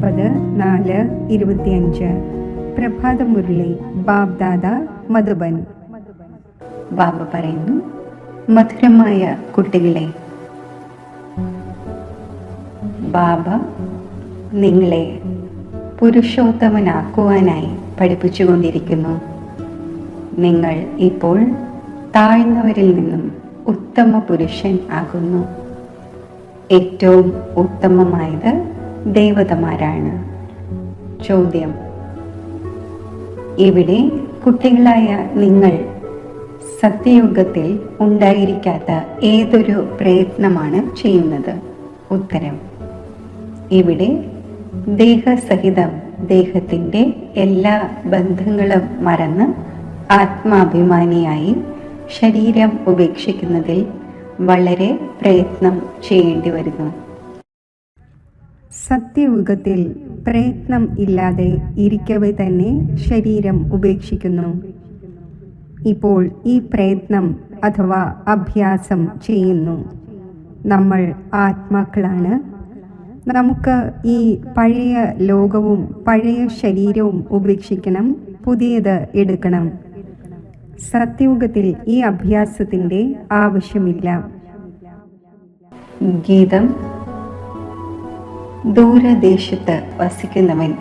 30/4/25 പ്രഭാത മുരളി ബാബ്ദാദ മധുബൻ. ബാബ പറയുന്നു, മധുരമായ കുട്ടികളെ, ബാബ നിങ്ങളെ പുരുഷോത്തമനാക്കുവാനായി പഠിപ്പിച്ചുകൊണ്ടിരിക്കുന്നു. നിങ്ങൾ ഇപ്പോൾ താഴ്ന്നവരിൽ നിന്നും ഉത്തമ പുരുഷൻ ആകുന്നു. ഏറ്റവും ഉത്തമമായത് ദേവതമാരാണ്. ചോദ്യം: ഇവിടെ കുട്ടികളായ നിങ്ങൾ സത്യയുഗത്തിൽ ഉണ്ടായിരിക്കാത്ത ഏതൊരു പ്രയത്നമാണ് ചെയ്യുന്നത്? ഉത്തരം: ഇവിടെ ദേഹസഹിതം ദേഹത്തിൻ്റെ എല്ലാ ബന്ധങ്ങളും മറന്ന് ആത്മാഭിമാനിയായി ശരീരം ഉപേക്ഷിക്കുന്നതിൽ വളരെ പ്രയത്നം ചെയ്യേണ്ടി വരുന്നു. സത്യയുഗത്തിൽ പ്രയത്നം ഇല്ലാതെ ഇരിക്കവേ തന്നെ ശരീരം ഉപേക്ഷിക്കുന്നു. ഇപ്പോൾ ഈ പ്രയത്നം അഥവാ അഭ്യാസം ചെയ്യുന്നു. നമ്മൾ ആത്മാക്കളാണ്. നമുക്ക് ഈ പഴയ ലോകവും പഴയ ശരീരവും ഉപേക്ഷിക്കണം, പുതിയത് എടുക്കണം. സത്യയുഗത്തിൽ ഈ അഭ്യാസത്തിൻ്റെ ആവശ്യമില്ല. ഗീതം: ദൂരദേശത്ത് വസിക്കുന്നവൻ.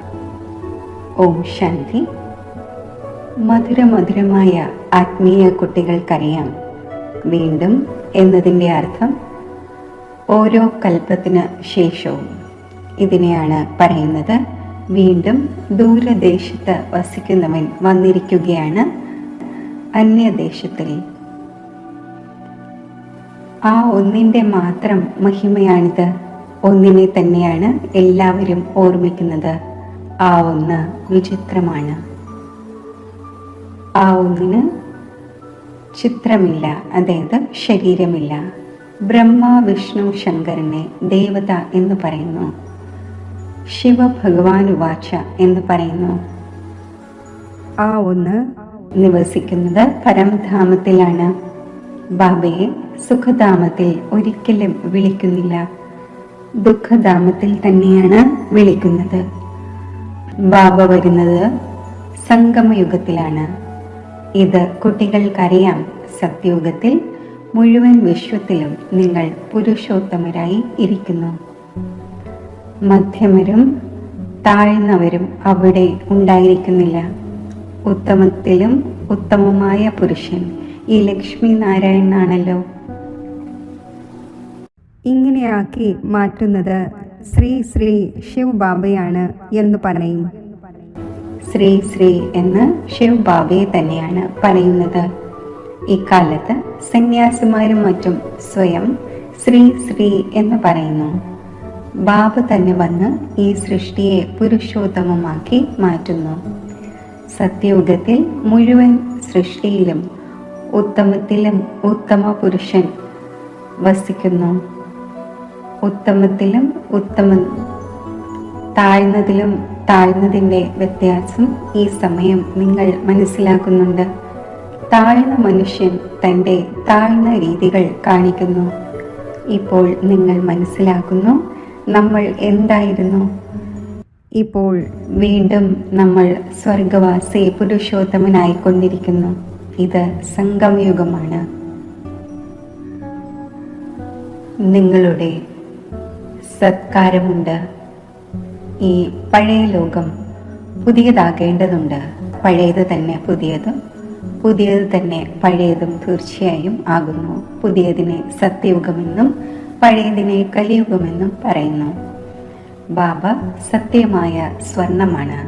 ഓം ശാന്തി. മധുരമധുരമായ ആത്മീയ കുട്ടികൾക്കറിയാം, വീണ്ടും എന്നതിൻ്റെ അർത്ഥം ഓരോ കൽപ്പത്തിന് ശേഷവും. ഇതിനെയാണ് പറയുന്നത് വീണ്ടും ദൂരദേശത്ത് വസിക്കുന്നവൻ വന്നിരിക്കുകയാണ് അന്യദേശത്തിൽ. ആ ഒന്നിൻ്റെ മാത്രം മഹിമയാണിത്. ഒന്നിനെ തന്നെയാണ് എല്ലാവരും ഓർമ്മിക്കുന്നത്. ആ ഒന്ന് വിചിത്രമാണ്. ആ ഒന്നിന് ചിത്രമില്ല, അതായത് ശരീരമില്ല. ബ്രഹ്മ, വിഷ്ണു, ശങ്കരനെ ദേവത എന്ന് പറയുന്നു. ശിവ ഭഗവാൻ വാച എന്ന് പറയുന്നു. ആ ഒന്ന് നിവസിക്കുന്നത് പരംധാമത്തിലാണ്. ബാബയെ സുഖധാമത്തിൽ ഒരിക്കലും വിളിക്കുന്നില്ല, ദുഃഖധാമത്തിൽ തന്നെയാണ് വിളിക്കുന്നത്. ബാബ വരുന്നത് സംഗമയുഗത്തിലാണ്. ഇത് കുട്ടികൾക്കറിയാം. സത്യയുഗത്തിൽ മുഴുവൻ വിശ്വത്തിലും നിങ്ങൾ പുരുഷോത്തമരായി ഇരിക്കുന്നു. മധ്യമരും താഴ്ന്നവരും അവിടെ ഉണ്ടായിരിക്കുന്നില്ല. ഉത്തമത്തിലും ഉത്തമമായ പുരുഷൻ ഈ ലക്ഷ്മി നാരായണനാണല്ലോ. ഇങ്ങനെയാക്കി മാറ്റുന്നത് ശ്രീ ശ്രീ ശിവ് ബാബയാണ് എന്ന് പറയും. ശ്രീ ശ്രീ എന്ന് ശിവ് ബാബയെ തന്നെയാണ് പറയുന്നത്. ഇക്കാലത്ത് സന്യാസിമാരും മറ്റും സ്വയം ശ്രീ ശ്രീ എന്ന് പറയുന്നു. ബാബ തന്നെ വന്ന് ഈ സൃഷ്ടിയെ പുരുഷോത്തമമാക്കി മാറ്റുന്നു. സത്യയുഗത്തിൽ മുഴുവൻ സൃഷ്ടിയിലും ഉത്തമത്തിലും ഉത്തമ പുരുഷൻ വസിക്കുന്നു. ഉത്തമത്തിലും താഴ്ന്നതിലും താഴ്ന്നതിൻ്റെ വ്യത്യാസം ഈ സമയം നിങ്ങൾ മനസ്സിലാക്കുന്നുണ്ട്. താഴ്ന്ന മനുഷ്യൻ തൻ്റെ താഴ്ന്ന രീതികൾ കാണിക്കുന്നു. ഇപ്പോൾ നിങ്ങൾ മനസ്സിലാക്കുന്നു നമ്മൾ എന്തായിരുന്നു. ഇപ്പോൾ വീണ്ടും നമ്മൾ സ്വർഗവാസി പുരുഷോത്തമനായിക്കൊണ്ടിരിക്കുന്നു. ഇത് സംഗമയുഗമാണ്. നിങ്ങളുടെ സത്കാരമുണ്ട്. ഈ പഴയ ലോകം പുതിയതാകേണ്ടതുണ്ട്. പഴയത് തന്നെ പുതിയതും പുതിയത് തന്നെ പഴയതും തീർച്ചയായും ആകുന്നു. പുതിയതിനെ സത്യയുഗമെന്നും പഴയതിനെ കലിയുഗമെന്നും പറയുന്നു. ബാബ സത്യമായ സ്വർണമാണ്.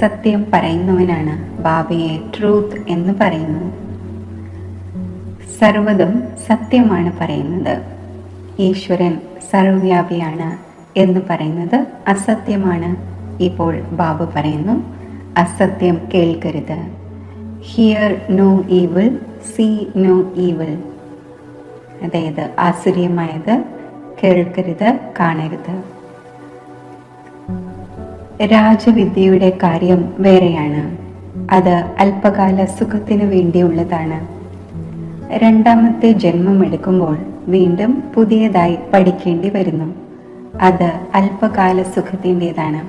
സത്യം പറയുന്നവനാണ്. ബാബയെ ട്രൂത്ത് എന്ന് പറയുന്നു. സർവ്വതും സത്യമാണ് പറയുന്നത്. ഈശ്വരൻ സർവ്വവ്യാപിയാണ് എന്ന് പറയുന്നത് അസത്യമാണ്. ഇപ്പോൾ ബാബ പറയുന്നു, അസത്യം കേൾക്കരുത്. Hear no evil, see no evil. അതായത് ആസുര്യമായത് കേൾക്കരുത്, കാണരുത്. രാജവിദ്യയുടെ കാര്യം വേറെയാണ്. അത് അല്പകാല സുഖത്തിനു വേണ്ടിയുള്ളതാണ്. രണ്ടാമത്തെ ജന്മം എടുക്കുമ്പോൾ വീണ്ടും പുതിയതായി പഠിക്കേണ്ടി വരുന്നു. അത് അല്പകാല സുഖത്തിൻ്റെതാണ്.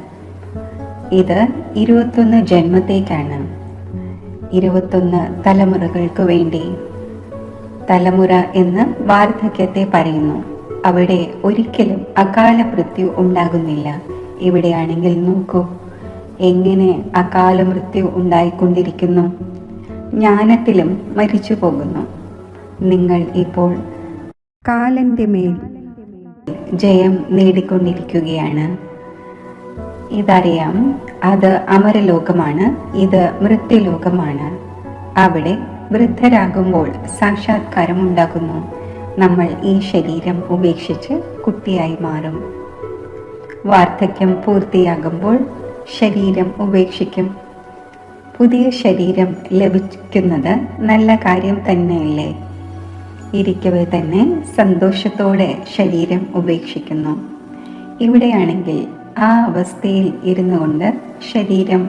ഇത് 21 ജന്മത്തേക്കാണ്, 21 തലമുറകൾക്ക് വേണ്ടി. തലമുറ എന്ന് വാർദ്ധക്യത്തെ പറയുന്നു. അവിടെ ഒരിക്കലും അകാല മൃത്യു ഉണ്ടാകുന്നില്ല. ഇവിടെയാണെങ്കിൽ നോക്കൂ, എങ്ങനെ അകാല മൃത്യു ഉണ്ടായിക്കൊണ്ടിരിക്കുന്നു. ജ്ഞാനത്തിലും മരിച്ചു പോകുന്നു. നിങ്ങൾ ഇപ്പോൾ കാലന്റെ മേൽ ജയം നേടിക്കൊണ്ടിരിക്കുകയാണ്. ഇതറിയാം, അത് അമരലോകമാണ്, ഇത് മൃത്യുലോകമാണ്. അവിടെ വൃദ്ധരാകുമ്പോൾ സാക്ഷാത്കാരം ഉണ്ടാകുന്നു. നമ്മൾ ഈ ശരീരം ഉപേക്ഷിച്ച് കുട്ടിയായി മാറും. വാർദ്ധക്യം പൂർത്തിയാകുമ്പോൾ ശരീരം ഉപേക്ഷിക്കും. പുതിയ ശരീരം ലഭിക്കുന്നത് നല്ല കാര്യം തന്നെയല്ലേ? ഇരിക്കവേ തന്നെ സന്തോഷത്തോടെ ശരീരം ഉപേക്ഷിക്കുന്നു. ഇവിടെയാണെങ്കിൽ ആ അവസ്ഥയിൽ ഇരുന്നു കൊണ്ട് ശരീരം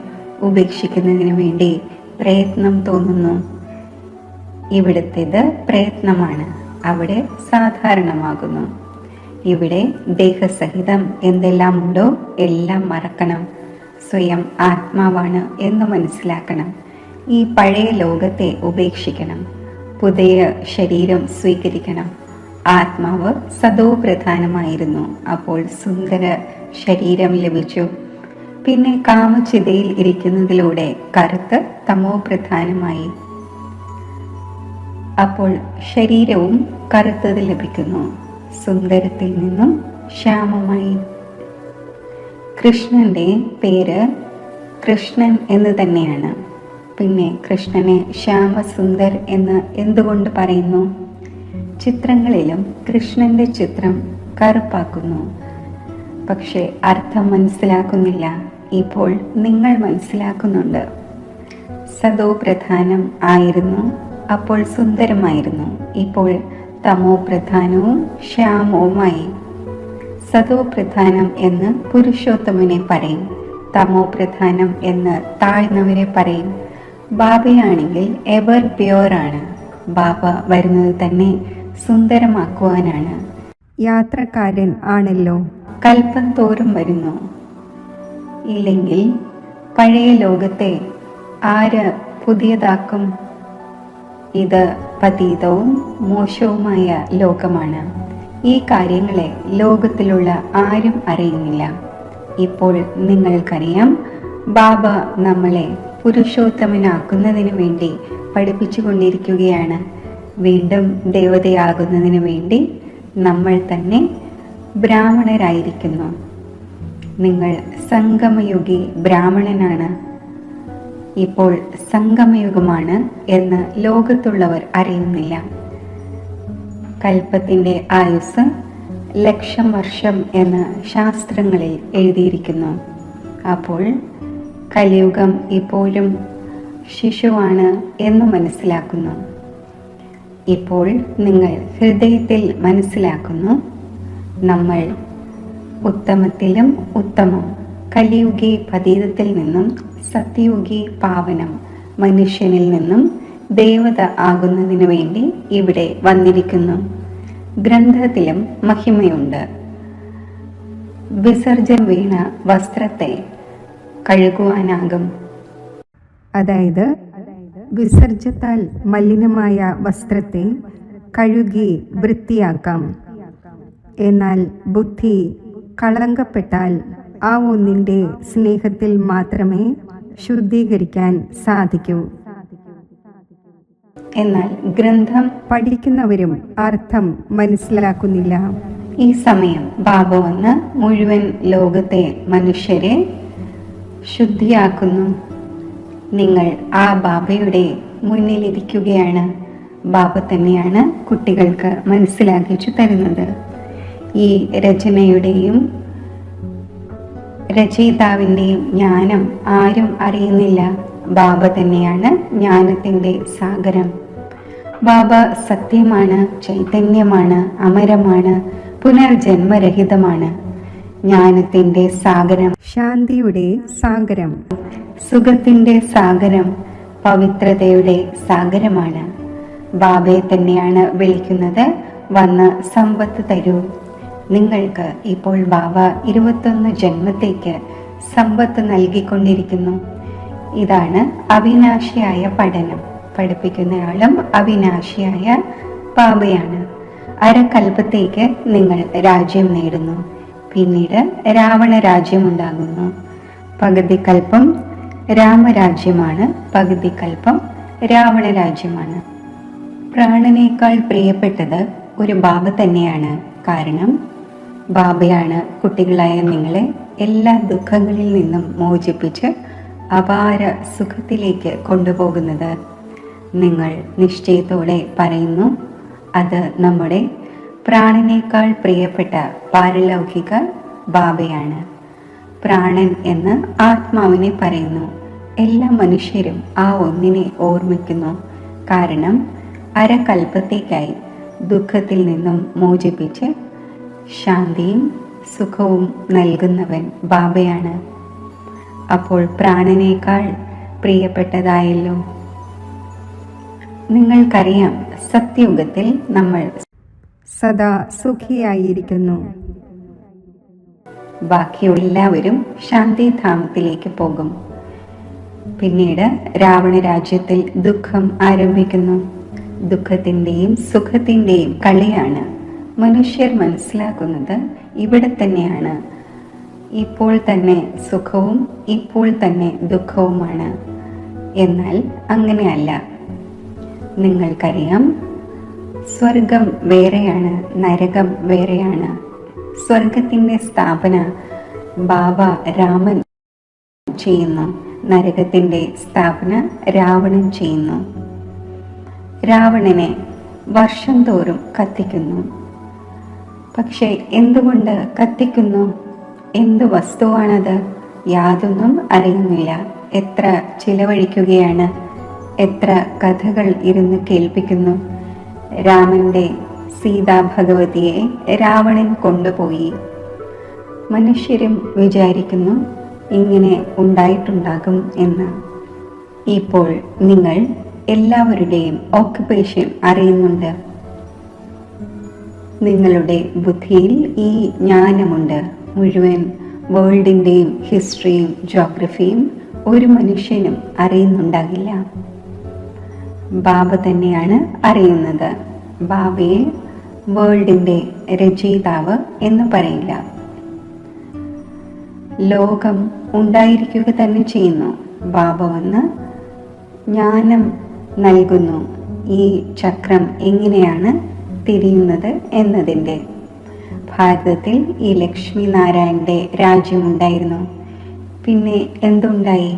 ഉപേക്ഷിക്കുന്നതിന് വേണ്ടി പ്രയത്നം തോന്നുന്നു. ഇവിടുത്തേത് പ്രയത്നമാണ്, അവിടെ സാധാരണമാകുന്നു. ഇവിടെ ദേഹസഹിതം എന്തെല്ലാം ഉണ്ടോ എല്ലാം മറക്കണം. സ്വയം ആത്മാവാണ് എന്ന് മനസ്സിലാക്കണം. ഈ പഴയ ലോകത്തെ ഉപേക്ഷിക്കണം. പുതിയ ശരീരം സ്വീകരിക്കണം. ആത്മാവ് സദോ പ്രധാനമായിരുന്നു, അപ്പോൾ സുന്ദര ശരീരം ലഭിച്ചു. പിന്നെ കാമചിതയിൽ ഇരിക്കുന്നതിലൂടെ കറുത്ത് തമോ പ്രധാനമായി. അപ്പോൾ ശരീരവും കറുത്തത് ലഭിക്കുന്നു. സുന്ദരത്തിൽ നിന്നും ശ്യാമമായി. കൃഷ്ണന്റെ പേര് കൃഷ്ണൻ എന്ന് തന്നെയാണ്. പിന്നെ കൃഷ്ണനെ ശ്യാമസുന്ദർ എന്ന് എന്തുകൊണ്ട് പറയുന്നു? ചിത്രങ്ങളിലും കൃഷ്ണന്റെ ചിത്രം കറുപ്പാക്കുന്നു. പക്ഷെ അർത്ഥം മനസ്സിലാക്കുന്നില്ല. ഇപ്പോൾ നിങ്ങൾ മനസ്സിലാക്കുന്നുണ്ട്. സദോ പ്രധാനം ആയിരുന്നു, അപ്പോൾ സുന്ദരമായിരുന്നു. ഇപ്പോൾ തമോ പ്രധാനവും ശ്യാമവുമായി. സദോ പ്രധാനം എന്ന് പുരുഷോത്തമനെ പറയും, തമോ പ്രധാനം എന്ന് താഴ്ന്നവരെ പറയും. ബാബയാണെങ്കിൽ എവർ പ്യുവർ ആണ്. ബാബ വരുന്നത് തന്നെ സുന്ദരമാക്കുവാനാണ്. യാത്രക്കാരൻ ആണല്ലോ. കൽപ്പം തോറും വരുന്നു. ഇല്ലെങ്കിൽ പഴയ ലോകത്തെ ആര് പുതിയതാക്കും? ഇത് പതീതവും മോശവുമായ ലോകമാണ്. ഈ കാര്യങ്ങളെ ലോകത്തിലുള്ള ആരും അറിയുന്നില്ല. ഇപ്പോൾ നിങ്ങൾക്കറിയാം, ബാബ നമ്മളെ പുരുഷോത്തമനാക്കുന്നതിന് വേണ്ടി പഠിപ്പിച്ചു കൊണ്ടിരിക്കുകയാണ്. വീണ്ടും ദേവതയാകുന്നതിന് വേണ്ടി നമ്മൾ തന്നെ ബ്രാഹ്മണരായിരിക്കുന്നു. നിങ്ങൾ സംഗമയുഗി ബ്രാഹ്മണനാണ്. ഇപ്പോൾ സംഗമയുഗമാണ് എന്ന് ലോകത്തുള്ളവർ അറിയുന്നില്ല. കൽപ്പത്തിന്റെ ആയുസ് 1,00,000 വർഷം എന്ന് ശാസ്ത്രങ്ങളിൽ എഴുതിയിരിക്കുന്നു. അപ്പോൾ കലിയുഗം ഇപ്പോഴും ശിശുവാണ് എന്ന് മനസ്സിലാക്കുന്നു. ഇപ്പോൾ നിങ്ങൾ ഹൃദയത്തിൽ മനസ്സിലാക്കുന്നു, നമ്മൾ ഉത്തമത്തിലും ഉത്തമം, കലിയുഗി പതീതത്തിൽ നിന്നും സത്യയുഗി പാവനം, മനുഷ്യനിൽ നിന്നും ദേവത ആകുന്നതിനു വേണ്ടി ഇവിടെ വന്നിരിക്കുന്നു. ഗ്രന്ഥത്തിലും മഹിമയുണ്ട്. വിസർജൻ വീണ വസ്ത്രത്തെ കഴുകുവാനാകും. അതായത് വിസർജ്യത്താൽ മലിനമായ വസ്ത്രത്തെ കഴുകി വൃത്തിയാക്കാം. എന്നാൽ ബുദ്ധി കളങ്കപ്പെട്ടാൽ ആ ഒന്നിൻ്റെ സ്നേഹത്തിൽ മാത്രമേ ശുദ്ധീകരിക്കാൻ സാധിക്കൂ. എന്നാൽ ഗ്രന്ഥം പഠിക്കുന്നവരും അർത്ഥം മനസ്സിലാക്കുന്നില്ല. ഈ സമയം ബാബ വന്ന് മുഴുവൻ ലോകത്തെ മനുഷ്യരെ ശുദ്ധിയാക്കുന്നു. നിങ്ങൾ ആ ബാബയുടെ മുന്നിലിരിക്കുകയാണ്. ബാബ തന്നെയാണ് കുട്ടികൾക്ക് മനസ്സിലാക്കിച്ചു തരുന്നത്. ഈ രചനയുടെയും രചയിതാവിൻ്റെയും ജ്ഞാനം ആരും അറിയുന്നില്ല. ബാബ തന്നെയാണ് ജ്ഞാനത്തിൻ്റെ സാഗരം. ബാബ സത്യമാണ്, ചൈതന്യമാണ്, അമരമാണ്, പുനർജന്മരഹിതമാണ്. ജ്ഞാനത്തിൻ്റെ സാഗരം, ശാന്തിയുടെ സാഗരം, സുഖത്തിൻ്റെ സാഗരം, പവിത്രതയുടെ സാഗരമാണ്. ബാബയെ തന്നെയാണ് വിളിക്കുന്നത്, വന്ന് സമ്പത്ത് തരൂ. നിങ്ങൾക്ക് ഇപ്പോൾ ബാബ 21 ജന്മത്തേക്ക് സമ്പത്ത് നൽകിക്കൊണ്ടിരിക്കുന്നു. ഇതാണ് അവിനാശിയായ പഠനം. പഠിപ്പിക്കുന്നയാളും അവിനാശിയായ ബാബയാണ്. അരക്കൽപ്പത്തേക്ക് നിങ്ങൾ രാജ്യം നേടുന്നു. പിന്നീട് രാവണ രാജ്യം ഉണ്ടാകുന്നു. പകുതി കൽപ്പം രാമരാജ്യമാണ്, പകുതി കൽപ്പം രാവണ രാജ്യമാണ്. പ്രാണനേക്കാൾ പ്രിയപ്പെട്ടത് ഒരു ബാബ തന്നെയാണ്. കാരണം ബാബയാണ് കുട്ടികളായ നിങ്ങളെ എല്ലാ ദുഃഖങ്ങളിൽ നിന്നും മോചിപ്പിച്ച് അപാര സുഖത്തിലേക്ക് കൊണ്ടുപോകുന്നത്. നിങ്ങൾ നിശ്ചയത്തോടെ പറയുന്നു, അത് നമ്മുടെ പ്രാണനേക്കാൾ പ്രിയപ്പെട്ട പാരലൗകിക ബാബയാണ്. പ്രാണൻ എന്ന് ആത്മാവിനെ പറയുന്നു. എല്ലാ മനുഷ്യരും ആ ഒന്നിനെ ഓർമ്മിക്കുന്നു. കാരണം അരകൽപ്പത്തേക്കായി ദുഃഖത്തിൽ നിന്നും മോചിപ്പിച്ച് ശാന്തിയും സുഖവും നൽകുന്നവൻ ബാബയാണ്. അപ്പോൾ പ്രാണനേക്കാൾ പ്രിയപ്പെട്ടതായല്ലോ. നിങ്ങൾക്കറിയാം, സത്യയുഗത്തിൽ നമ്മൾ സദാ സുഖിയായിരിക്കുന്നു. ബാക്കിയുള്ള എല്ലാവരും ശാന്തിധാമത്തിലേക്ക് പോകും. പിന്നീട് രാവണ രാജ്യത്തിൽ ദുഃഖം ആരംഭിക്കുന്നു. ദുഃഖത്തിൻ്റെയും സുഖത്തിൻ്റെയും കളിയാണ്. മനുഷ്യർ മനസ്സിലാക്കുന്നത് ഇവിടെ തന്നെയാണ്. ഇപ്പോൾ തന്നെ സുഖവും ഇപ്പോൾ തന്നെ ദുഃഖവുമാണ്. എന്നാൽ അങ്ങനെയല്ല. നിങ്ങൾക്കറിയാം, സ്വർഗം വേറെയാണ്, നരകം വേറെയാണ്. സ്വർഗത്തിൻ്റെ സ്ഥാപന ബാബ രാമൻ ചെയ്യുന്നു. നരകത്തിൻ്റെ സ്ഥാപന രാവണൻ ചെയ്യുന്നു. രാവണനെ വർഷം തോറും കത്തിക്കുന്നു. പക്ഷെ എന്തുകൊണ്ട് കത്തിക്കുന്നു? എന്ത് വസ്തുവാണത്? യാതൊന്നും അറിയുന്നില്ല. എത്ര ചിലവഴിക്കുകയാണ്, എത്ര കഥകൾ ഇരുന്ന് കേൾപ്പിക്കുന്നു. രാമന്റെ സീതാ ഭഗവതിയെ രാവണൻ കൊണ്ടുപോയി. മനുഷ്യരും വിചാരിക്കുന്നു ഇങ്ങനെ ഉണ്ടായിട്ടുണ്ടാകും എന്ന്. ഇപ്പോൾ നിങ്ങൾ എല്ലാവരുടെയും ഓക്യുപ്പേഷൻ അറിയുന്നുണ്ട്. നിങ്ങളുടെ ബുദ്ധിയിൽ ഈ ജ്ഞാനമുണ്ട്. മുഴുവൻ വേൾഡിൻ്റെയും ഹിസ്റ്ററിയും ജോഗ്രഫിയും ഒരു മനുഷ്യനും അറിയുന്നുണ്ടാകില്ല. ബാബ തന്നെയാണ് അറിയുന്നത്. ബാബയെ വേൾഡിൻ്റെ രചയിതാവ് എന്ന് പറയില്ല. ലോകം ഉണ്ടായിരിക്കുക തന്നെ ചെയ്യുന്നു. ബാബ വന്ന് ജ്ഞാനം നൽകുന്നു. ഈ ചക്രം എങ്ങനെയാണ് തിരിയുന്നത് എന്നതിൻ്റെ. ഭാരതത്തിൽ ഈ ലക്ഷ്മി നാരായണന്റെ രാജ്യമുണ്ടായിരുന്നു. പിന്നെ എന്തുണ്ടായി?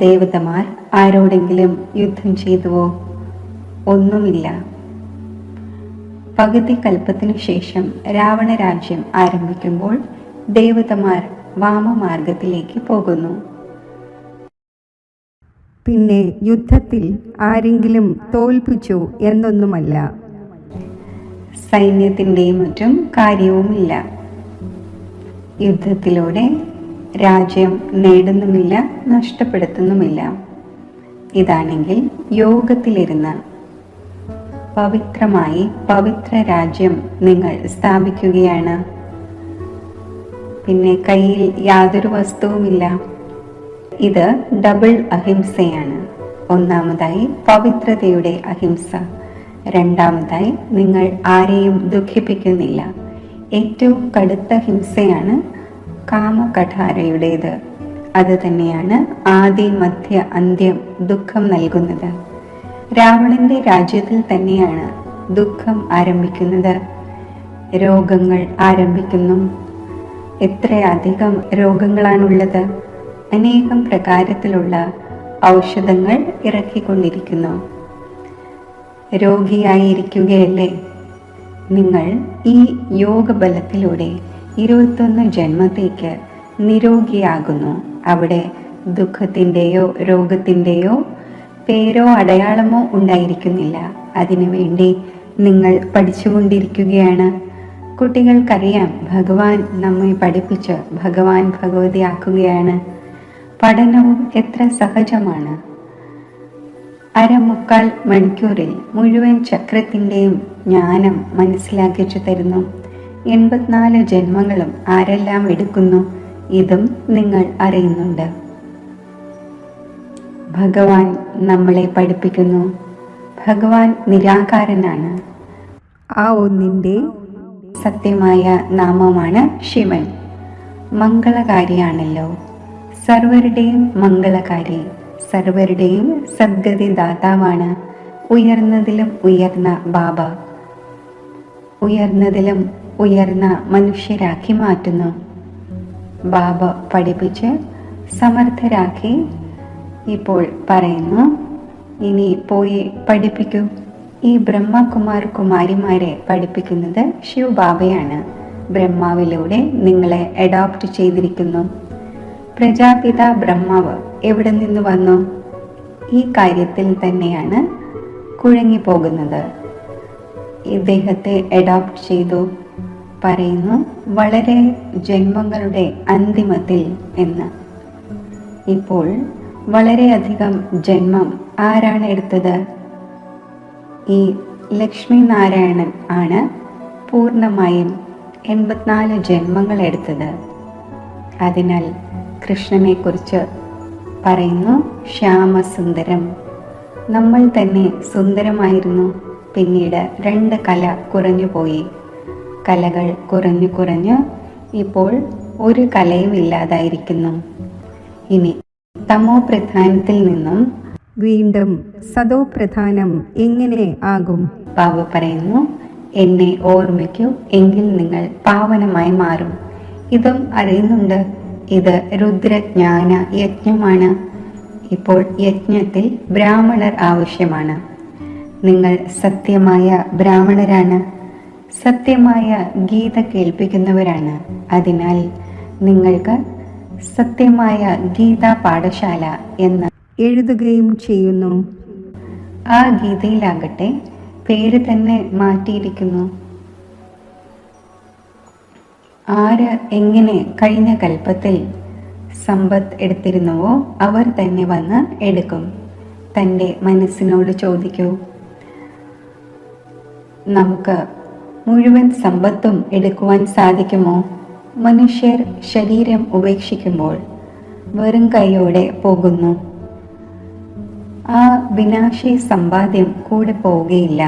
ദേവതമാർ ആരോടെങ്കിലും യുദ്ധം ചെയ്തുവോ? ഒന്നുമില്ല. പകുതി കൽപ്പത്തിനു ശേഷം രാവണ രാജ്യം ആരംഭിക്കുമ്പോൾ ദേവതമാർ വാമമാർഗത്തിലേക്ക് പോകുന്നു. പിന്നെ യുദ്ധത്തിൽ ആരെങ്കിലും തോൽപ്പിച്ചു എന്നൊന്നുമല്ല. സൈന്യത്തിൻ്റെയും മറ്റും കാര്യവുമില്ല. യുദ്ധത്തിലൂടെ രാജ്യം നേടുന്നുമില്ല, നഷ്ടപ്പെടുത്തുന്നുമില്ല. ഇതാണെങ്കിൽ യോഗത്തിലിരുന്ന് പവിത്രമായി പവിത്ര രാജ്യം നിങ്ങൾ സ്ഥാപിക്കുകയാണ്. പിന്നെ കയ്യിൽ യാതൊരു വസ്തുവുമില്ല. ഇത് ഡബിൾ അഹിംസയാണ്. ഒന്നാമതായി പവിത്രതയുടെ അഹിംസ, രണ്ടാമതായി നിങ്ങൾ ആരെയും ദുഃഖിപ്പിക്കുന്നില്ല. ഏറ്റവും കടുത്ത ഹിംസയാണ് കാമകഠാരയുടേത്. അത് തന്നെയാണ് ആദി മധ്യ അന്ത്യം ദുഃഖം നൽകുന്നത്. രാവണന്റെ രാജ്യത്തിൽ തന്നെയാണ് ദുഃഖം ആരംഭിക്കുന്നത്. രോഗങ്ങൾ ആരംഭിക്കുന്നു. എത്രയധികം രോഗങ്ങളാണുള്ളത്! അനേകം പ്രകാരത്തിലുള്ള ഔഷധങ്ങൾ ഇറക്കിക്കൊണ്ടിരിക്കുന്നു. രോഗിയായിരിക്കുകയല്ലേ നിങ്ങൾ? ഈ യോഗബലത്തിലൂടെ 21 ജന്മത്തേക്ക് നിരോഗിയാകുന്നു. അവിടെ ദുഃഖത്തിൻ്റെയോ രോഗത്തിൻ്റെയോ പേരോ അടയാളമോ ഉണ്ടായിരിക്കുന്നില്ല. അതിനുവേണ്ടി നിങ്ങൾ പഠിച്ചുകൊണ്ടിരിക്കുകയാണ്. കുട്ടികൾക്കറിയാം, ഭഗവാൻ നമ്മെ പഠിപ്പിച്ച് ഭഗവാൻ ഭഗവതിയാക്കുകയാണ്. പഠനവും എത്ര സഹജമാണ്. അരമുക്കാൽ മണിക്കൂറിൽ മുഴുവൻ ചക്രത്തിൻ്റെയും ജ്ഞാനം മനസ്സിലാക്കിച്ചു തരുന്നു. 84 ജന്മങ്ങളും ആരെല്ലാം എടുക്കുന്നു, ഇതും നിങ്ങൾ അറിയുന്നുണ്ട്. ഭഗവാൻ നമ്മളെ പഠിപ്പിക്കുന്നു. ഭഗവാൻ നിരാകാരനാണ്. ആ ഒന്നിൻ്റെ സത്യമായ നാമമാണ് ശിവൻ. മംഗളകാരിയാണല്ലോ, സർവരുടെയും മംഗളകാരി, സർവരുടെയും സദ്ഗതി ദാതാവാണ്. ഉയർന്നതിലും ഉയർന്ന ബാബ ഉയർന്നതിലും ഉയർന്ന മനുഷ്യരാക്കി മാറ്റുന്നു. ബാബ പഠിപ്പിച്ച് സമർത്ഥരാക്കി ഇപ്പോൾ പറയുന്നു, ഇനി പോയി പഠിപ്പിക്കൂ. ഈ ബ്രഹ്മകുമാർ കുമാരിമാരെ പഠിപ്പിക്കുന്നത് ശിവ് ബാബയാണ്. ബ്രഹ്മാവിലൂടെ നിങ്ങളെ അഡോപ്റ്റ് ചെയ്തിരിക്കുന്നു. പ്രജാപിത ബ്രഹ്മാവ് എവിടെ നിന്ന് വന്നു? ഈ കാര്യത്തിൽ തന്നെയാണ് കുഴങ്ങിപ്പോകുന്നത്. ഇദ്ദേഹത്തെ അഡോപ്റ്റ് ചെയ്തു പറയുന്നു, വളരെ ജന്മങ്ങളുടെ അന്തിമത്തിൽ എന്ന്. ഇപ്പോൾ വളരെയധികം ജന്മം ആരാണ് എടുത്തത്? ഈ ലക്ഷ്മി നാരായണൻ ആണ് പൂർണ്ണമായും 84 ജന്മങ്ങൾ എടുത്തത്. അതിനാൽ കൃഷ്ണനെ കുറിച്ച് പറയുന്നു, ശ്യാമസുന്ദരം. നമ്മൾ തന്നെ സുന്ദരമായിരുന്നു. പിന്നീട് 2 കല കുറഞ്ഞുപോയി. കലകൾ കുറഞ്ഞു ഇപ്പോൾ ഒരു കലയും ഇല്ലാതായിരിക്കുന്നു. ഇനി തമോ പ്രധാനത്തിൽ നിന്നും വീണ്ടും സദോ പ്രധാനം എങ്ങനെ ആകും? ബാബ പറയുന്നു, എന്നെ ഓർമ്മിക്കൂ, എങ്കിൽ നിങ്ങൾ പാവനമായി മാറും. ഇതും അറിയുന്നുണ്ട്. ഇത് രുദ്രജ്ഞാന യജ്ഞമാണ്. ഇപ്പോൾ യജ്ഞത്തിൽ ബ്രാഹ്മണർ ആവശ്യമാണ്. നിങ്ങൾ സത്യമായ ബ്രാഹ്മണരാണ്, സത്യമായ ഗീത കേൾപ്പിക്കുന്നവരാണ്. അതിനാൽ നിങ്ങൾക്ക് സത്യമായ ഗീതാ പാഠശാല എന്ന് എഴുതുകയും ചെയ്യുന്നു. ആ ഗീതയിലാകട്ടെ പേര് തന്നെ മാറ്റിയിരിക്കുന്നു. ആര് എങ്ങനെ കഴിഞ്ഞ കൽപ്പത്തിൽ സമ്പത്ത് എടുത്തിരുന്നുവോ അവർ തന്നെ വന്ന് എടുക്കും. തൻ്റെ മനസ്സിനോട് ചോദിക്കൂ, നമുക്ക് മുഴുവൻ സമ്പത്തും എടുക്കുവാൻ സാധിക്കുമോ? മനുഷ്യർ ശരീരം ഉപേക്ഷിക്കുമ്പോൾ വെറും കൈയോടെ പോകുന്നു. ആ വിനാശി സമ്പാദ്യം കൂടെ പോവുകയില്ല.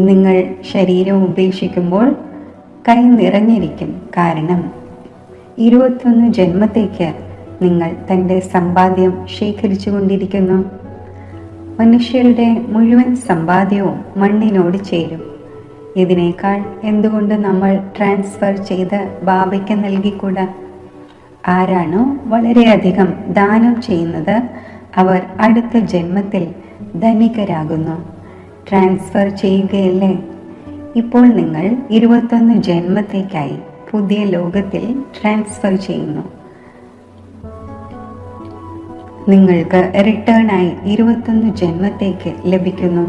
നിങ്ങൾ ശരീരം ഉപേക്ഷിക്കുമ്പോൾ കൈ നിറഞ്ഞിരിക്കും. കാരണം 21 ജന്മത്തേക്ക് നിങ്ങൾ തൻ്റെ സമ്പാദ്യം ശേഖരിച്ചു കൊണ്ടിരിക്കുന്നു. മനുഷ്യരുടെ മുഴുവൻ സമ്പാദ്യവും മണ്ണിനോട് ചേരും. ഇതിനേക്കാൾ എന്തുകൊണ്ട് നമ്മൾ ട്രാൻസ്ഫർ ചെയ്ത് ബാബയ്ക്ക് നൽകിക്കൂടാ? ആരാണോ വളരെയധികം ദാനം ചെയ്യുന്നത് അവർ അടുത്ത ജന്മത്തിൽ ധനികരാകുന്നു. ട്രാൻസ്ഫർ ചെയ്യുകയല്ലേ? ഇപ്പോൾ നിങ്ങൾ 21 ജന്മത്തേക്കായി പുതിയ ലോകത്തിൽ ട്രാൻസ്ഫർ ചെയ്യുന്നു. നിങ്ങൾക്ക് റിട്ടേണായി 21 ജന്മത്തേക്ക് ലഭിക്കുന്നു.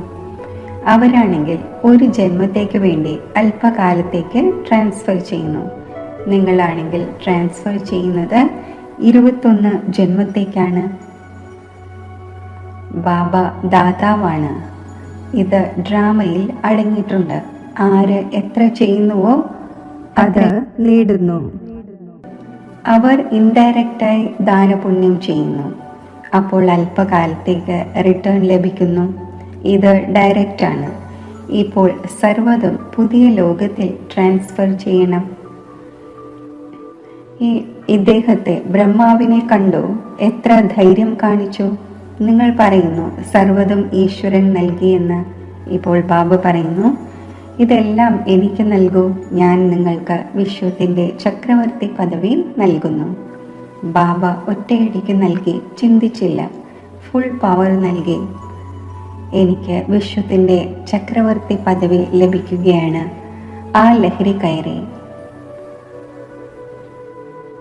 അവരാണെങ്കിൽ ഒരു ജന്മത്തേക്ക് വേണ്ടി അല്പകാലത്തേക്ക് ട്രാൻസ്ഫർ ചെയ്യുന്നു. നിങ്ങളാണെങ്കിൽ ട്രാൻസ്ഫർ ചെയ്യുന്നത് 21 ജന്മത്തേക്കാണ്. ബാബ ദാതാവാണ്. ഇത് ഡ്രാമയിൽ അടങ്ങിയിട്ടുണ്ട്. ആര് എത്ര ചെയ്യുന്നുവോ അത് നേടുന്നു. അവർ ഇൻഡയറക്റ്റായി ദാനപുണ്യം ചെയ്യുന്നു. അപ്പോൾ അല്പകാലത്തേക്ക് റിട്ടേൺ ലഭിക്കുന്നു. ഇത് ഡയറക്റ്റ് ആണ്. ഇപ്പോൾ സർവ്വതും പുതിയ ലോകത്തിൽ ട്രാൻസ്ഫർ ചെയ്യണം. ഇദ്ദേഹത്തെ ബ്രഹ്മാവിനെ കണ്ടു, എത്ര ധൈര്യം കാണിച്ചു. നിങ്ങൾ പറയുന്നു സർവ്വതും ഈശ്വരൻ നൽകിയെന്ന്. ഇപ്പോൾ ബാബ പറയുന്നു, ഇതെല്ലാം എനിക്ക് നൽകൂ, ഞാൻ നിങ്ങൾക്ക് വിശ്വത്തിൻ്റെ ചക്രവർത്തി പദവി നൽകുന്നു. ബാബ ഒറ്റയടിക്ക് നൽകി, ചിന്തിച്ചില്ല, ഫുൾ പവർ നൽകി. എനിക്ക് വിശ്വത്തിൻ്റെ ചക്രവർത്തി പദവി ലഭിക്കുകയാണ്. ആ ലഹരി കയറി.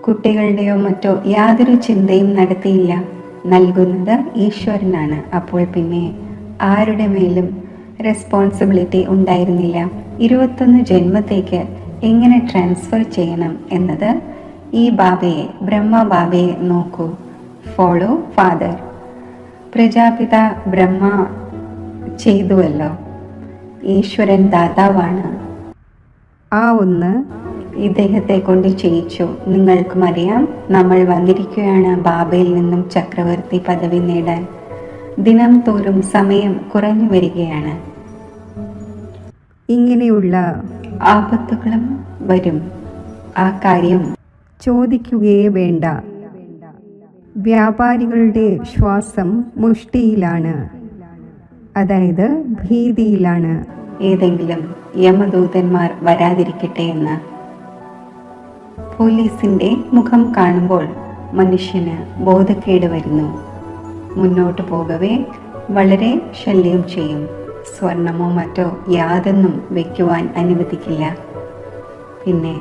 കുട്ടികളുടെയോ മറ്റോ യാതൊരു ചിന്തയും നടത്തിയില്ല. നൽകുന്നത് ഈശ്വരനാണ്. അപ്പോൾ പിന്നെ ആരുടെ മേലും റെസ്പോൺസിബിലിറ്റി ഉണ്ടായിരുന്നില്ല. 21 ജന്മത്തേക്ക് എങ്ങനെ ട്രാൻസ്ഫർ ചെയ്യണം എന്നത് ഈ ബാബയെ, ബ്രഹ്മ ബാബയെ നോക്കൂ. Follow father. പ്രജാപിത ബ്രഹ്മ ചെയ്തുവല്ലോ. ഈശ്വരൻ ദാതാവാണ്. ആ ഒന്ന് ഇദ്ദേഹത്തെ കൊണ്ട് ചെയ്യിച്ചു. നിങ്ങൾക്കും അറിയാം, നമ്മൾ വന്നിരിക്കുകയാണ് ബാബയിൽ നിന്നും ചക്രവർത്തി പദവി നേടാൻ. ദിനം തോറും സമയം കുറഞ്ഞു വരികയാണ്. ഇങ്ങനെയുള്ള ആപത്തുകളും വരും. ആ കാര്യം ചോദിക്കുകയേ വേണ്ട. വ്യാപാരികളുടെ ശ്വാസം മുഷ്ടിയിലാണ്, അതായത് ഭീതിയിലാണ്. ഏതെങ്കിലും യമദൂതന്മാർ വരാതിരിക്കട്ടെ എന്ന്. പോലീസിന്റെ മുഖം കാണുമ്പോൾ മനുഷ്യന് ബോധക്കേട് വരുന്നു. മുന്നോട്ട് പോകവേ വളരെ ശല്യം ചെയ്യും. സ്വർണമോ മറ്റോ യാതൊന്നും വയ്ക്കുവാൻ അനുവദിക്കില്ല. പിന്നെ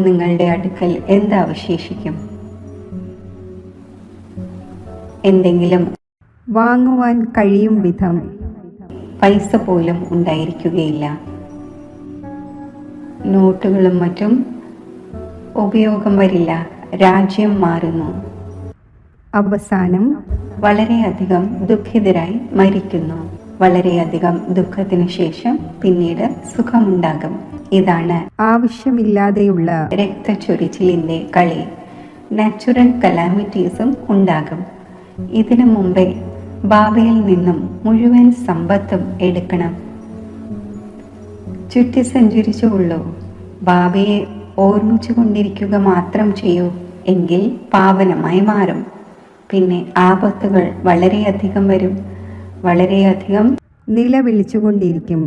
നിങ്ങളുടെ അടുക്കൽ എന്താവശേഷിക്കും? എന്തെങ്കിലും വാങ്ങുവാൻ കഴിയും വിധം പൈസ പോലും ഉണ്ടായിരിക്കുകയില്ല. നോട്ടുകളും മറ്റും ഉപയോഗം വരില്ല. രാജ്യം മാറുന്നു. അവസാനം വളരെയധികം ദുഃഖിതരായി മരിക്കുന്നു. വളരെയധികം ദുഃഖത്തിനു ശേഷം പിന്നീട് സുഖമുണ്ടാകും. ഇതാണ് ആവശ്യമില്ലാതെയുള്ള രക്തച്ചൊരിച്ചിലിന്റെ കളി. നാച്ചുറൽ കലാമിറ്റീസും ഉണ്ടാകും. ഇതിനു മുമ്പേ ബാബയിൽ നിന്നും മുഴുവൻ സമ്പത്തും എടുക്കണം. ചുറ്റി സഞ്ചരിച്ചുകൊള്ളൂ. ബാബയെ ഓർമ്മിച്ചു കൊണ്ടിരിക്കുക മാത്രം ചെയ്യൂ. എങ്കിൽ പാവനമായി മാറും. പിന്നെ ആപത്തുകൾ വളരെയധികം വരും. വളരെയധികം നിലവിളിച്ചുകൊണ്ടിരിക്കും.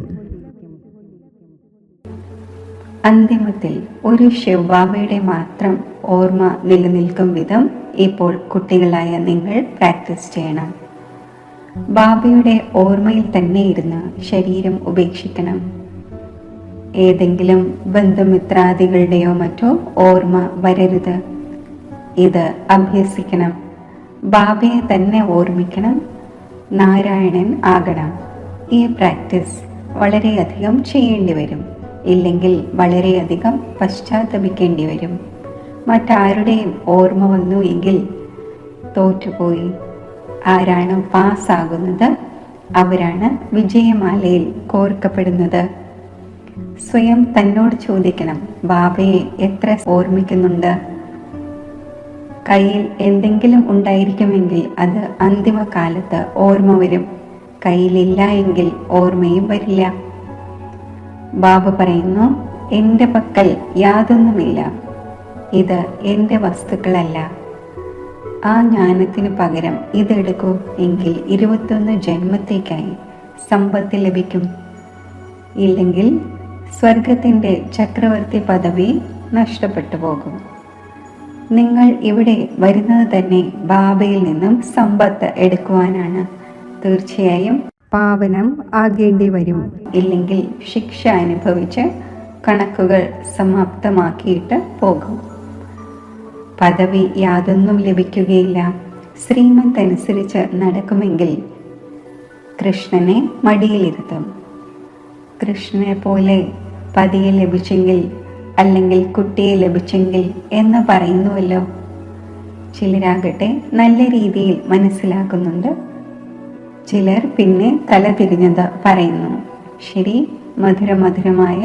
അന്തിമത്തിൽ ഒരു ശിവബാബയുടെ മാത്രം ഓർമ്മ നിലനിൽക്കും വിധം ഇപ്പോൾ കുട്ടികളായ നിങ്ങൾ പ്രാക്ടീസ് ചെയ്യണം. ബാബയുടെ ഓർമ്മയിൽ തന്നെ ഇരുന്ന് ശരീരം ഉപേക്ഷിക്കണം. ഏതെങ്കിലും ബന്ധുമിത്രാദികളുടെയോ മറ്റോ ഓർമ്മ വരരുത്. ഇത് അഭ്യസിക്കണം. ബാബയെ തന്നെ ഓർമ്മിക്കണം. നാരായണൻ ആകണം. ഈ പ്രാക്ടീസ് വളരെയധികം ചെയ്യേണ്ടി വരും. ഇല്ലെങ്കിൽ വളരെയധികം പശ്ചാത്തപിക്കേണ്ടി വരും. മറ്റാരുടെയും ഓർമ്മ വന്നു എങ്കിൽ തോറ്റുപോയി. ആരാണ് പാസ്സാകുന്നത് അവരാണ് വിജയമാലയിൽ കോർക്കപ്പെടുന്നത്. സ്വയം തന്നോട് ചോദിക്കണം, ബാബയെ എത്ര ഓർമ്മിക്കുന്നുണ്ട്? കയ്യിൽ എന്തെങ്കിലും ഉണ്ടായിരിക്കുമെങ്കിൽ അത് അന്തിമ കാലത്ത് ഓർമ്മ വരും. കയ്യിലില്ല എങ്കിൽ ഓർമ്മയും വരില്ല. ബാബ പറയുന്നു, എൻ്റെ പക്കൽ യാതൊന്നുമില്ല. ഇത് എൻ്റെ വസ്തുക്കളല്ല. ആ ജ്ഞാനത്തിന് പകരം ഇതെടുക്കൂ എങ്കിൽ 21 ജന്മത്തേക്കായി സമ്പത്ത് ലഭിക്കും. ഇല്ലെങ്കിൽ സ്വർഗത്തിൻ്റെ ചക്രവർത്തി പദവി നഷ്ടപ്പെട്ടു പോകും. നിങ്ങൾ ഇവിടെ വരുന്നത് തന്നെ ബാബയിൽ നിന്നും സമ്പത്ത് എടുക്കുവാനാണ്. തീർച്ചയായും പാവനം ആകേണ്ടി വരും. ഇല്ലെങ്കിൽ ശിക്ഷ അനുഭവിച്ച് കണക്കുകൾ സമാപ്തമാക്കിയിട്ട് പോകും. പദവി യാതൊന്നും ലഭിക്കുകയില്ല. ശ്രീമത്ത് അനുസരിച്ച് നടക്കുമെങ്കിൽ കൃഷ്ണനെ മടിയിലിരുത്തും. കൃഷ്ണനെ പോലെ പതിയെ ലഭിച്ചെങ്കിൽ അല്ലെങ്കിൽ കുട്ടിയെ ലഭിച്ചെങ്കിൽ എന്ന് പറയുന്നുവല്ലോ. ചിലരാകട്ടെ നല്ല രീതിയിൽ മനസ്സിലാക്കുന്നുണ്ട്. ചിലർ പിന്നെ തലതിരിഞ്ഞത് പറയുന്നു. ശരി, മധുരമധുരമായ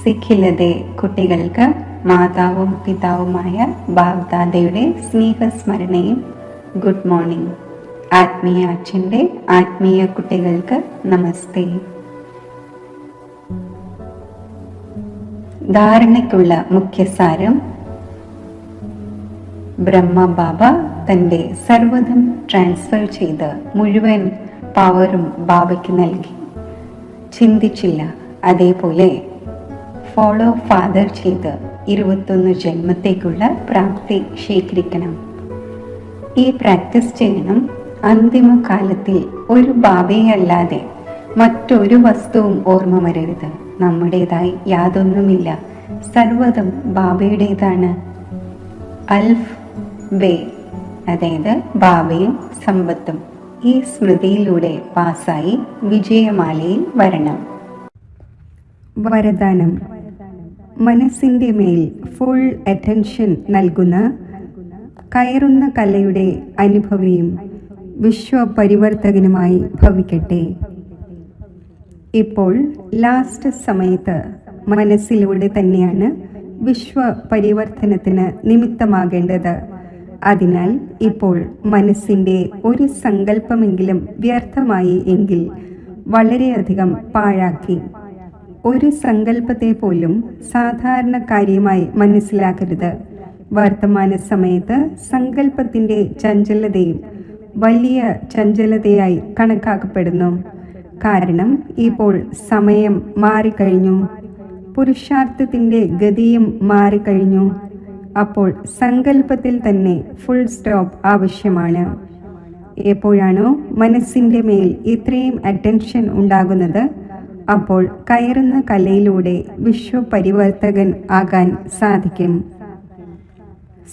സിഖിലതെ കുട്ടികൾക്ക് മാതാവും പിതാവുമായ ബാബ്ദാദയുടെ സ്നേഹസ്മരണയും ഗുഡ് മോർണിംഗ്. ആത്മീയ അച്ഛൻ്റെ ആത്മീയ കുട്ടികൾക്ക് നമസ്തേ. ധാരണയ്ക്കുള്ള മുഖ്യസാരം: ബ്രഹ്മ ബാബ തൻ്റെ സർവ്വതും ട്രാൻസ്ഫർ ചെയ്ത് മുഴുവൻ പവറും ബാബയ്ക്ക് നൽകി. ചിന്തിച്ചില്ല. അതേപോലെ ഫോളോ ഫാദർ ചെയ്ത് 21 ജന്മത്തേക്കുള്ള പ്രാപ്തി ശേഖരിക്കണം. ഈ പ്രാക്ടീസ് ചെയ്യണം. അന്തിമ കാലത്തിൽ ഒരു ബാബയെ അല്ലാതെ മറ്റൊരു വസ്തുവും ഓർമ്മ വരരുത്. നമ്മുടേതായി യാതൊന്നുമില്ല. സർവ്വതും ബാബയുടേതാണ്. അൽഫ് ബേ, അതായത് ബാബയും സമ്പത്തും. ഈ സ്മൃതിയിലൂടെ പാസ്സായി വിജയമാലയിൽ വരണം. വരദാനം: മനസ്സിൻ്റെ മേൽ ഫുൾ അറ്റൻഷൻ നൽകുന്ന കയറുന്ന കലയുടെ അനുഭവിയും വിശ്വപരിവർത്തകനുമായി ഭവിക്കട്ടെ. ഇപ്പോൾ ലാസ്റ്റ് സമയത്ത് മനസ്സിലൂടെ തന്നെയാണ് വിശ്വ പരിവർത്തനത്തിന് നിമിത്തമാകേണ്ടത്. അതിനാൽ ഇപ്പോൾ മനസ്സിൻ്റെ ഒരു സങ്കല്പമെങ്കിലും വ്യർത്ഥമായി എങ്കിൽ വളരെയധികം പാഴാക്കി. ഒരു സങ്കല്പത്തെ പോലും സാധാരണ കാര്യമായി മനസ്സിലാക്കരുത്. വർത്തമാന സമയത്ത് സങ്കല്പത്തിൻ്റെ ചഞ്ചലതയും വലിയ ചഞ്ചലതയായി കണക്കാക്കപ്പെടുന്നു. കാരണം ഇപ്പോൾ സമയം മാറിക്കഴിഞ്ഞു, പുരുഷാർത്ഥത്തിൻ്റെ ഗതിയും മാറിക്കഴിഞ്ഞു. അപ്പോൾ സങ്കല്പത്തിൽ തന്നെ ഫുൾ സ്റ്റോപ്പ് ആവശ്യമാണ്. എപ്പോഴാണോ മനസ്സിൻ്റെ മേൽ ഇത്രയും അറ്റൻഷൻ ഉണ്ടാകുന്നത്, അപ്പോൾ കയറുന്ന കലയിലൂടെ വിശ്വപരിവർത്തകൻ ആകാൻ സാധിക്കും.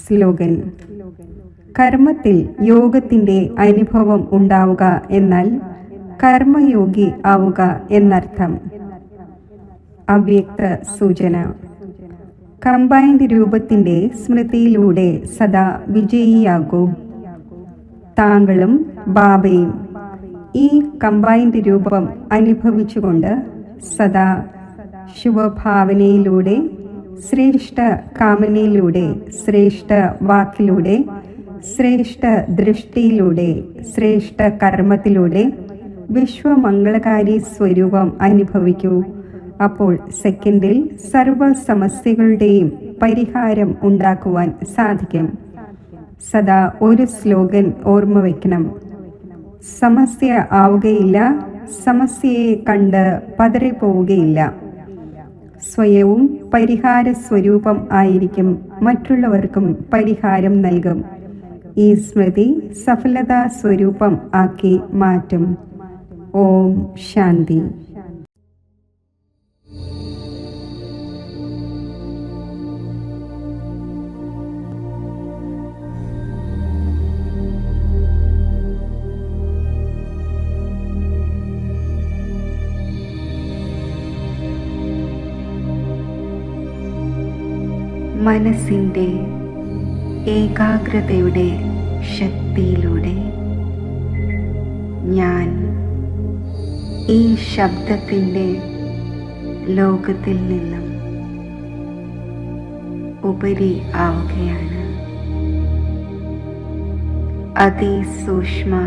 സ്ലോഗൻ: കർമ്മത്തിൽ യോഗത്തിൻ്റെ അനുഭവം ഉണ്ടാവുക എന്നാൽ കർമ്മയോഗി ആവുക എന്നർത്ഥം. അവ്യക്ത സൂചന: കമ്പൈൻഡ് രൂപത്തിൻ്റെ സ്മൃതിയിലൂടെ സദാ വിജയിയാകൂ. താങ്കളും ബാബയും ഈ കമ്പൈൻഡ് രൂപം അനുഭവിച്ചുകൊണ്ട് സദാ ശുഭഭാവനയിലൂടെ, ശ്രേഷ്ഠ കാമനയിലൂടെ, ശ്രേഷ്ഠ വാക്കിലൂടെ, ശ്രേഷ്ഠ ദൃഷ്ടിയിലൂടെ, ശ്രേഷ്ഠ കർമ്മത്തിലൂടെ വിശ്വമംഗളകാരി സ്വരൂപം അനുഭവിക്കൂ. അപ്പോൾ സെക്കൻഡിൽ സർവ സമസ്യകളുടെയും പരിഹാരം ഉണ്ടാക്കുവാൻ സാധിക്കും. സദാ ഒരു സ്ലോഗൻ ഓർമ്മ വയ്ക്കണം: സമസ്യ ആവുകയില്ല, സമസ്യയെ കണ്ട് പതറിപ്പോവുകയില്ല. സ്വയവും പരിഹാര സ്വരൂപം ആയിരിക്കും, മറ്റുള്ളവർക്കും പരിഹാരം നൽകും. ഈ സ്മൃതി സഫലതാ സ്വരൂപം ആക്കി മാറ്റും. ഓം ശാന്തി. മനസ്സിൻ്റെ ഏകാഗ്രതയുടെ ശക്തിയിലൂടെ ഞാൻ ഈ ശബ്ദത്തിൻ്റെ ലോകത്തിൽ നിന്നും ഉപരി ആവുകയാണ്. അതിസൂക്ഷ്മ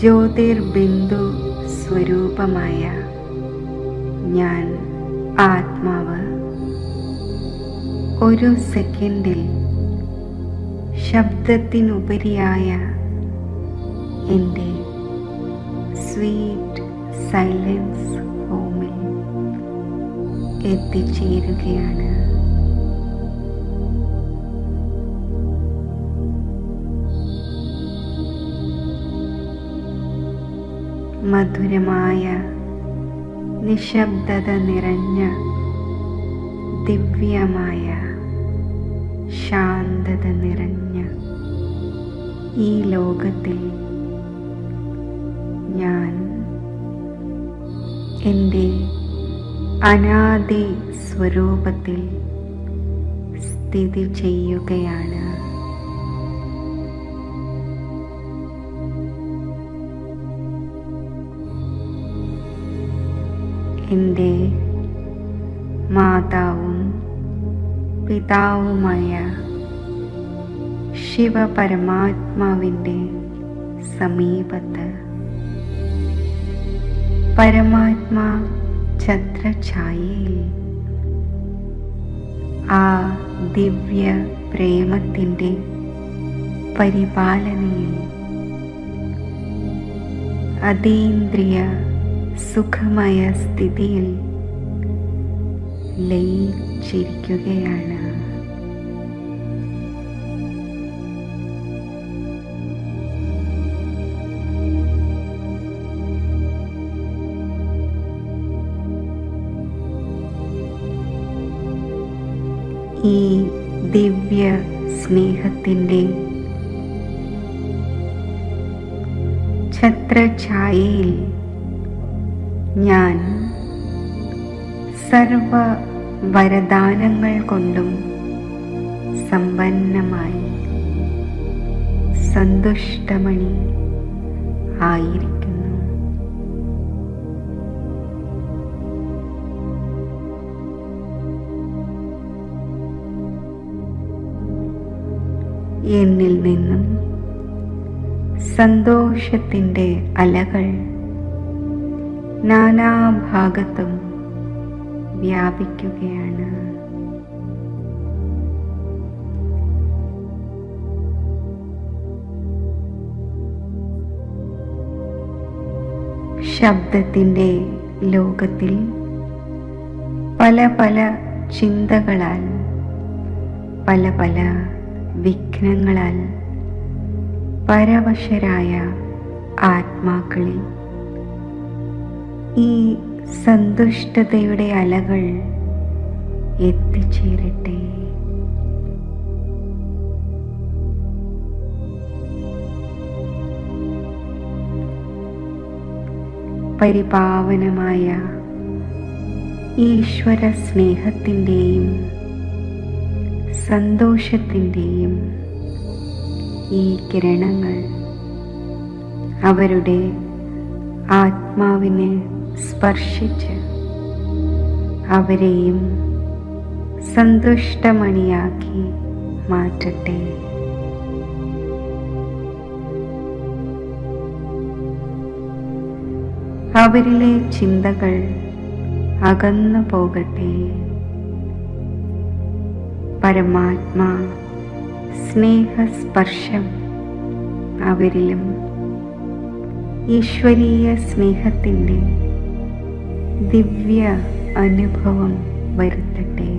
ജ്യോതിർബിന്ദു സ്വരൂപമായ ഞാൻ ആത്മാവ് ഒരു സെക്കൻഡിൽ ശബ്ദത്തിനുപരിയായ എൻ്റെ സ്വീറ്റ് സൈലൻസ് ഹോമിൽ എത്തിച്ചേരുകയാണ്. മധുരമായ നിശബ്ദത നിറഞ്ഞ ദിവ്യമായ ശാന്തത നിറഞ്ഞ ഈ ലോകത്തിൽ ഞാൻ എൻ്റെ അനാദി സ്വരൂപത്തിൽ സ്ഥിതി ചെയ്യുകയാണ്. എൻ്റെ മാതാവും പിതാവുമായ ശിവപരമാത്മാവിൻ്റെ സമീപത്ത് പരമാത്മാ ഛത്രഛായയിൽ ആ ദിവ്യ പ്രേമത്തിൻ്റെ പരിപാലനയിൽ അതീന്ദ്രിയ സുഖമയ സ്ഥിതിയിൽ ലയിച്ചിരിക്കുകയാണ്. ഈ ദിവ്യ സ്നേഹത്തിൻ്റെ ഛത്രഛായയിൽ ഞാൻ സർവ വരദാനങ്ങൾ കൊണ്ടും സമ്പന്നമായി സന്തുഷ്ടമണി ആയിരിക്കുന്നു. എന്നിൽ നിന്നും സന്തോഷത്തിൻ്റെ അലകൾ നാനാഭാഗത്തും വ്യാപിക്കുകയാണ്. ശബ്ദത്തിൻ്റെ ലോകത്തിൽ പല പല ചിന്തകളാൽ, പല പല വിഘ്നങ്ങളാൽ പരവശരായ ആത്മാക്കളിൽ ഈ സന്തുഷ്ടതയുടെ അലകൾ എത്തിച്ചേരട്ടെ. പരിപാവനമായ ഈശ്വര സ്നേഹത്തിൻ്റെയും സന്തോഷത്തിൻ്റെയും ഈ കിരണങ്ങൾ അവരുടെ ആത്മാവിനെ സ്പർശിച്ച് അവരെയും സന്തുഷ്ടമണിയാക്കി മാറ്റട്ടെ. അവരിലെ ചിന്തകൾ അകന്നു പോകട്ടെ. പരമാത്മാ സ്നേഹസ്പർശം അവരിലും ഈശ്വരീയ സ്നേഹത്തിൻ്റെ ദിവ്യ അനുഭവം വരുത്തട്ടെ.